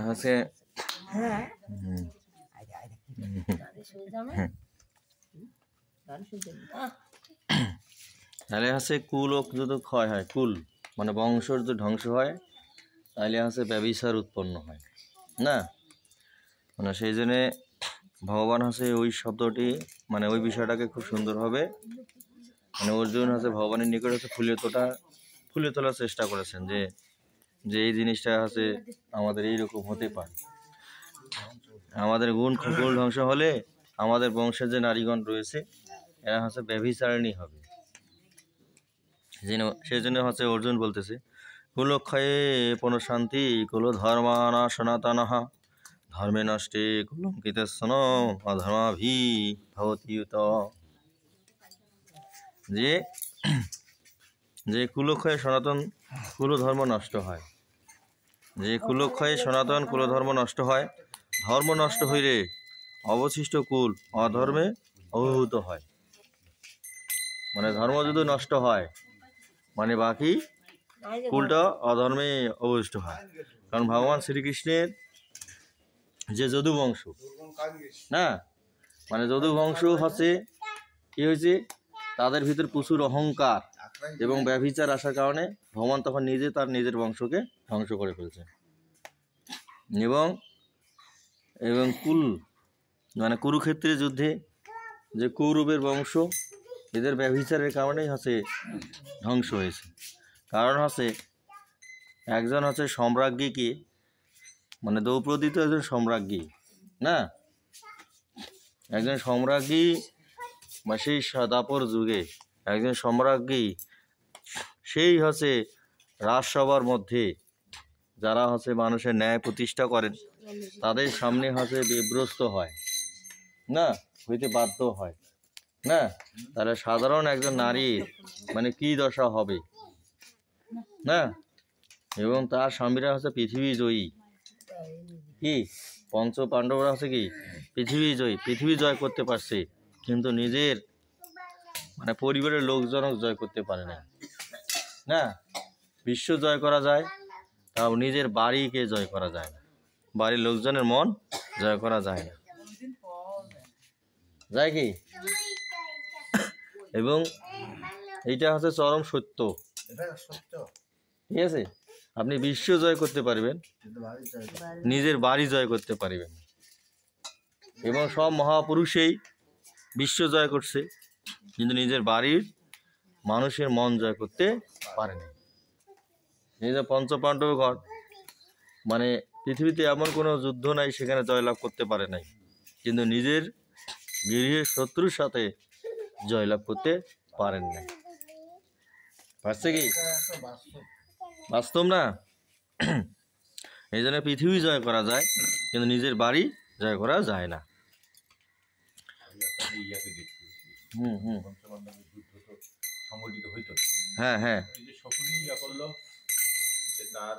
হচ্ছে তাহলে হচ্ছে কুল যদি ক্ষয় হয়, কুল মানে বংশর যদি ধ্বংস হয়, তাহলে হচ্ছে ব্যভিচার উৎপন্ন হয় না। মানে সেই জন্যে ভগবান হচ্ছে ওই শব্দটি মানে ওই বিষয়টাকে খুব সুন্দরভাবে মানে অর্জুন হচ্ছে ভগবানের নিকট হচ্ছে ফুলে তোলার চেষ্টা করেছেন, যে যে এই জিনিসটা হচ্ছে আমাদের এইরকম হতে পারে। আমাদের গুণ ধ্বংস হলে আমাদের বংশের যে নারীগণ রয়েছে এরা হচ্ছে ব্যভিচারিণী হবে। সেই জন্য হচ্ছে অর্জুন বলতেছে, কুলক্ষয়ে পুনঃশান্তি কুল ধর্মানা সনাতনঃ ধর্মে নষ্টে কুলঙ্কিতস্ন অধর্মাভি ভবতিউত। যে যে কুলক্ষয়ে সনাতন কুলধর্ম নষ্ট হয়, যে কুলক্ষয়ে সনাতন কুলধর্ম নষ্ট হয়, ধর্ম নষ্ট হইলে অবশিষ্ট কুল অধর্মে অভিভূত হয়। মানে ধর্ম যদি নষ্ট হয় মানে বাকি কুলটা অধর্মে অবশিষ্ট হয়। কারণ ভগবান শ্রীকৃষ্ণের যে যদু বংশ না, মানে যদু বংশ হচ্ছে কি হয়েছে, তাদের ভিতর প্রচুর অহংকার এবং ব্যভিচার আসার কারণে ভগবান তখন নিজে তার নিজের বংশকে ধ্বংস করে ফেলছে। এবং কুল মানে কুরুক্ষেত্রের যুদ্ধে যে কৌরবের বংশ, এদের ব্যভিচারের কারণেই হচ্ছে ধ্বংস হয়েছে। কারণ হচ্ছে একজন হচ্ছে সম্রাজ্ঞীকে, মানে দ্রৌপদী তো একজন সম্রাজ্ঞী না, একজন সম্রাজ্ঞী বা সেই দাপর যুগে একজন সম্রাজ্ঞী সেই হচ্ছে রাজসভার মধ্যে যারা হচ্ছে মানুষের ন্যায় প্রতিষ্ঠা করেন তাদের সামনে হচ্ছে বিব্রস্ত হয় না, হইতে বাধ্য হয় না। তাহলে সাধারণ একজন নারীর মানে কি দশা হবে না। এবং তার স্বামীরা হচ্ছে পৃথিবী জয়ী, কি পঞ্চ পাণ্ডবরা হচ্ছে কি পৃথিবী জয় করতে পারছে, কিন্তু নিজের মানে পরিবারের লোকজনক জয় করতে পারে না। না, বিশ্ব জয় করা যায়, তাও নিজের বাড়িকে জয় করা যায় না, বাড়ির লোকজনের মন জয় করা যায় না, যায় কি? এবং এইটা হচ্ছে চরম সত্য, ঠিক আছে? আপনি বিশ্ব জয় করতে পারবেন, নিজের বাড়ি জয় করতে পারবেন। এবং সব মহাপুরুষেই বিশ্ব জয় করছে, কিন্তু নিজের বাড়ির মানুষের মন জয় করতে পারেনি। নিজের পঞ্চপাণ্ডব ঘর মানে পৃথিবীতে এমন কোনো যুদ্ধ নাই সেখানে জয়লাভ করতে পারে নাই, কিন্তু নিজের গৃহের শত্রুর সাথে জয়লাভ করতে পারেন না। পারছে কি? বাস্তব না? এই জন্য পৃথিবী জয় করা যায়, কিন্তু নিজের বাড়ি জয় করা যায় না। সংগঠিত হইতো, হ্যাঁ হ্যাঁ, সকলেই করলো যে তার